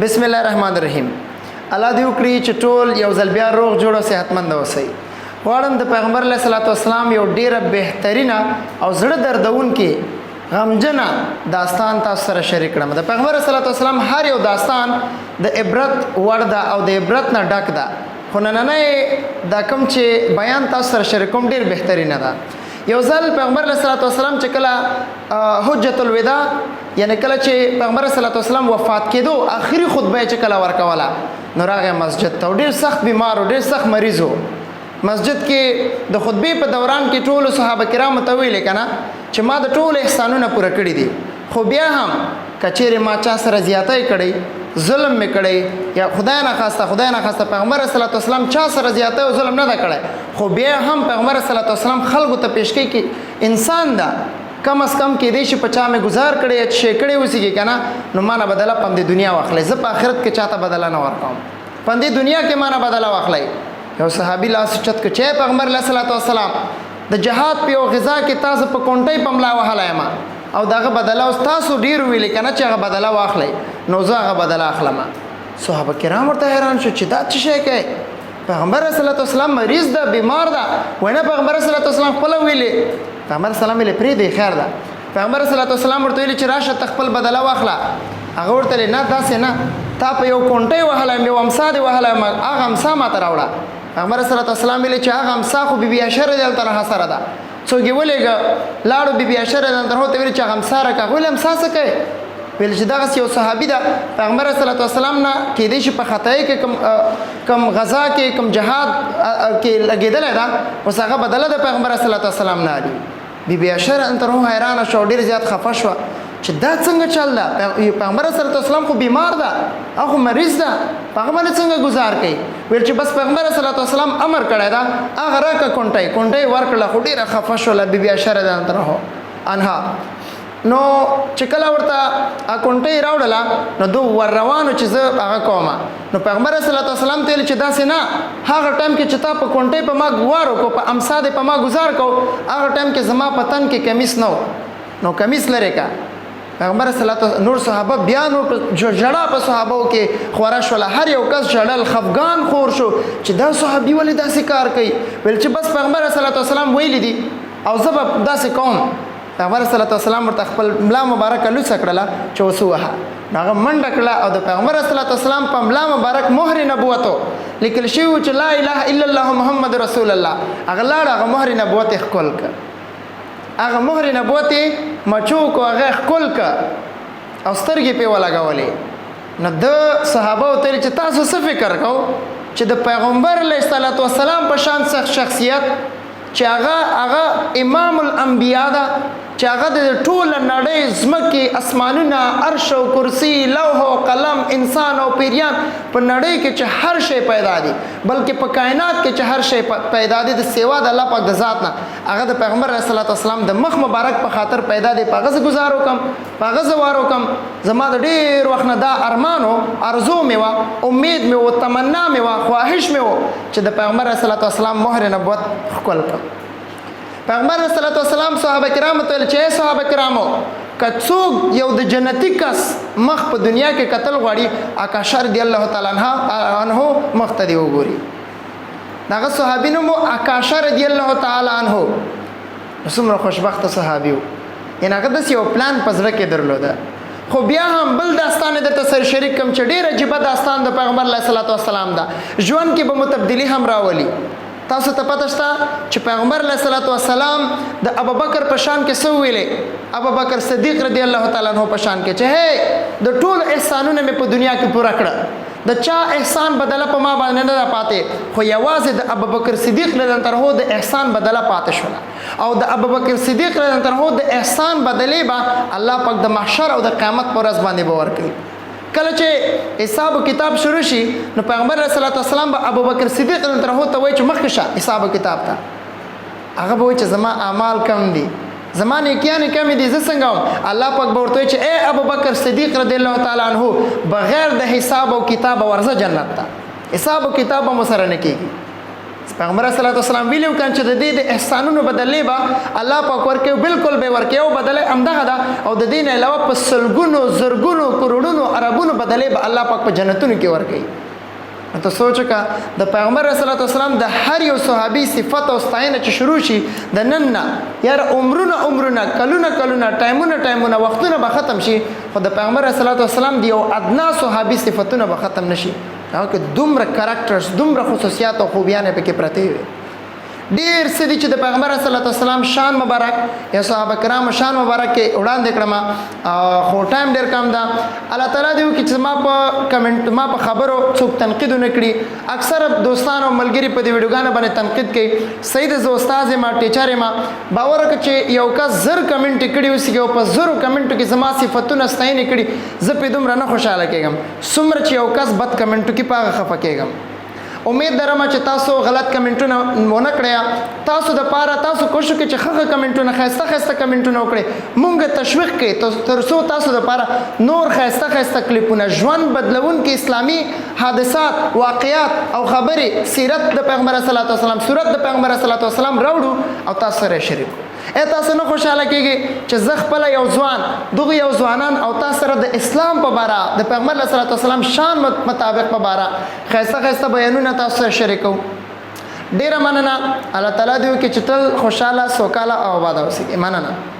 بسم الله الرحمن الرحیم. الله دې وکړي چې ټول یو ځل بیا روغ جوړ او صحتمند اوسئ. غواړم د پیغمبر علیه الصلاۃ والسلام یو ډیره بهترینه او زړه دردونکې غمجنه داستان تاسو سره شریک کړم. د پیغمبر علیه الصلاۃ والسلام هر یو داستان د عبرت وړ ده او د عبرت نه ډک ده، خو نننی دا کوم چې بیان تاسو سره شریک کوم ډیر بهترینه ده. یو ځل پیغمبر علیه الصلاۃ والسلام چې کله حجۃ الوداع یعنی کله چې پیغمبر صلی الله علیه وسلم وفات کېدو آخري خطبه چې کله ورکوله نو راغی مسجد ته، ډېر سخت بیمار او ډېر سخت مریض و. مسجد کې د خطبې په دوران کې ټولو صحابه کرامو ته ویلې که نه چې ما د ټولو احسانونه پوره کړي دي، خو بیا هم که چیرې ما چا سره زیاتی کړی، ظلم مې کړی، یا خدای ناخواسته پیغمبر صلی الله علیه وسلم چا سره زیاتی او ظلم نه ده کړی، خو بیا هم پیغمبر صلی الله علیه وسلم خلکو ته پیش کوي کې انسان ده، کم از کم کې دی چې په چا مې گزار کړی یا شی کړی اوسېږي که نه نو ما نه بدله په همدې دنیا واخلی، زه په آخرت کې چاته بدله نه ورکوم، په همدې دنیا کې ما نه بدله واخلی. یو صحابي لاس چت کړ چې پیغمبر علیه الصلاۃ والسلام د جهاد په یو غذا کې تاسو په کونټۍ په ملا وهلی یم او دغه بدله اوس تاسو ډېر ویلې که نه چې هغه بدله واخلی، نو زه هغه بدله اخلم. صحابه کرام ورته حیران شو چې دا څه شی کوي؟ پیغمبر علیه الصلاۃ والسلام مریض ده، بیمار ده، وینا پیغمبر علیه الصلاۃ والسلام خپله ویلې. پیغمبر سلام ویلې پرېږدئ خیر ده. پیغمبر صلی الله علیه وسلم ورته ویلي چې راشه ته خپل بدله واخله. هغه ورته ویلې نه داسې نه، تا په یو کونټۍ وهلی یم، یو امسا دې وهلی یم، هغه امسا ماته راوړه. پیغمبر صلی الله علیه وسلم ویلې چې هغه امسا خو بی بی عایشه رضی الله عنها سره ده. څوک یې ولېږه لاړو بی بی عایشه رضی الله عنها ته ویلې چې هغه امسا راکړه. هغه ویل امسا څه کوي؟ ویل چې دغسې یو صحابي ده پیغمبر صلی الله علیه وسلم نه کېدی شي په خطایي کې کم غذا کې کم جهاد کې لګېدلی ده، اوس هغه بدله د پیغمبر صلی الله علیه وسلم نه علي. بی بی عایشه رضی الله عنها حیرانه شوه، ډېر زیات خفه شوه چې دا څنګه چل ده؟ پیغمبر صلی الله علیه وسلم خو بیمار ده، هغه مریض ده، په هغه باندې څنګه گزار کوي؟ ویل چې بس پیغمبر صلی الله علیه وسلم امر کړی ده هغه راکړه کونټۍ ورکړله، خو ډېره خفه شوله بی بی عایشه رضی الله عنها. نو چې کله ورته کونټۍ راوړله نو دو ور روانو چې زه هغه کوم. نو پیغمبر صلی الله علیه وسلم ته ویل چې داسې نه، هغه ټایم کې چې تا په کونټۍ په ما ګوار وکړو، په امسا دې په ما گزار کو، هغه ټایم کې زما په تن کې کمیس نه و، نو کمیس لرې که. پیغمبر صلی الله علیه وسلم نور صحابه بیا نور ژړا په صحابو کې خوره شوله، هر یو کس ژړل، خفګان خور شو چې دا صحابي ولې داسې کار کوي؟ ویل چې بس پیغمبر صلی الله علیه وسلم ویلي دي او زه به داسې کوم. پیغمبر صلی الله علیه وسلم ورته خپل ملا مبارکه لوڅه کړله چې اوس ووهه، نو هغه منډه کړله او د پیغمبر صلی الله علیه وسلم په ملا مبارک مهر نبوت لیکل شوي و چې لا اله الا الله محمد رسول الله. هغه لاړ هغه مهر نبوت یې ښکل کړ، هغه مهر نبوت یې مچوک او هغه یې ښکل کړ او سترګې پرې ولګولې. نو د صحابه ورته ویل چې تاسو څه فکر کو چې د پیغمبر علیه الصلاۃ والسلام په شان شخصیت چې هغه امام الانبیا ده، چې هغه د ټوله نړۍ ځمکې اسمانونه عرش او کرسي لوح او قلم انسان او پیریان په نړۍ کې چې هر شی پیدا دي، بلکې په کائنات کې چې هر شی پیدا دي د سیوا د الله پاک د ذات نه، هغه د پیغمبر علیه الصلاۃ والسلام د مخ مبارک په خاطر پیدا دی، په هغه زه ګزار وکړم، په هغه زه وار وکړم. زما د ډېر وخت نه دا ارمان و، ارزو مې وه، امید مې و، تمنا مې وه، خواهش مې و چې د پیغمبر علیه الصلاۃ والسلام مهر نبوت ښکل کړم. پیغمبر صلی الله علیه وسلم صحابه کرامو ته ویل چې صحابه کرامو که څوک یو د جنتي کس مخ په دنیا کې قتل غواړي عکاشه رضی الله تعالی عنه مخ ته دې وګوري. دغه صحابي نوم و عکاشه رضی الله تعالی عنه. څومره خوشبخته صحابي و، یعنې هغه داسې یو پلان په زړه کې درلوده. خو بیا هم بل داستان یې درته سره شریک کړم چې ډېر عجیبه داستان د پیغمبر علیه الصلاۃ والسلام ده، ژوند کې به مو تبدیلي هم راولي. تاسو ته پته شته چې پیغمبر علیه الصلاۃ والسلام د ابوبکر په شان کې څه ویلې؟ ابوبکر صدیق رضی الله تعالی عنہ په شان کې چې هی د ټول احسانونه مې په دنیا کې پوره کړه، د چا احسان بدله په ما باندې نه ده پاتې، خو یوازې د ابوبکر صدیق رضی الله عنه د احسان بدله پاتې شوله، او د ابوبکر صدیق رضی الله عنه د احسان بدلې به الله پاک د محشر او د قیامت په ورځ باندې به ورکړي. کله چې حساب کتاب شروع شي نو پیغمبر علیه الصلاۃ والسلام به ابوبکر صدیق رضی الله عنه ته وایي چې مخکې شه حساب کتاب ته. هغه به وایي چې زما اعمال کم دي، زما نیکیانې کمې دي، زه څنګه وم؟ الله پاک به ورته وایي چې ای ابوبکر صدیق رضی الله تعالی عنه بغیر د حساب او کتاب ورځه جنت ته، حساب او کتاب به مو سره نه کېږي. پیغمبر صلی الله علیه وسلم ویلو کان چې د دې د احسانونو بدلې به الله پاک ورکو بالکل به ورکو او بدلې همدغه ده او د دین علاوه په سلګونو زرګونو کروڑونو عربونو بدلې به الله پاک په جنتونو کې ورکي ته سوچ کا د پیغمبر صلی الله علیه وسلم د هر یو صحابي صفات او ستاینه چې شروع شي د نن نه یار عمرونه کلونه ټایمونه وختونه به ختم شي خو د پیغمبر صلی الله علیه وسلم دی او ادنا صحابي صفاتونه به ختم نشي هغه کې دومره کریکټرز دومره خصوصیات او خوبیان پکې پراته وي ډیر څه دي چې د پیغمبر صلی الله علیه وسلم شان مبارک یا صحابه کرام شان مبارک کې وړاندې کړم خو ټایم ډیر کم ده الله تعالی دې وکړي چې ما په خبرو څوک تنقید نه کړي اکثر دوستان او ملګری په دې ویډیوګانو باندې تنقید کوي صحیح د استاد ما ټیچر ما باور وکړي چې یو کا زر کمنټ کړي اوس یو په زرو کمنټ کې زما صفاتونه ستاینه کړي زه په دومره نه خوشاله کېږم څومره چې یو کس بد کمنټ کې پاغه خفه کېږم امید درم چې تاسو غلط کمنټونه ونه کړیا تاسو د پاره تاسو کوشش وکړئ چې ښه کمنټونه خسته کمنټونه وکړئ مونږ تشویق کړئ تر څو تاسو د پاره نور خسته کلیپونه ژوند بدلون کې اسلامي حادثات واقعیات او خبرې سیرت د پیغمبر صلی الله علیه وسلم صورت د پیغمبر صلی الله علیه وسلم راوړو او تاسو سره شریک تاسو نه خوشاله کېږي چې زه خپل یو ځوان دغه یو ځوانان او تاسو سره د اسلام په باره د پیغمبر صلی الله علیه وسلم شان مطابق په باره خسته بیانونه تاسو سره شریکو ډیره مننه الله تعالی دې وکړي چې تل خوشاله سوکاله او آباد اوسئ مننه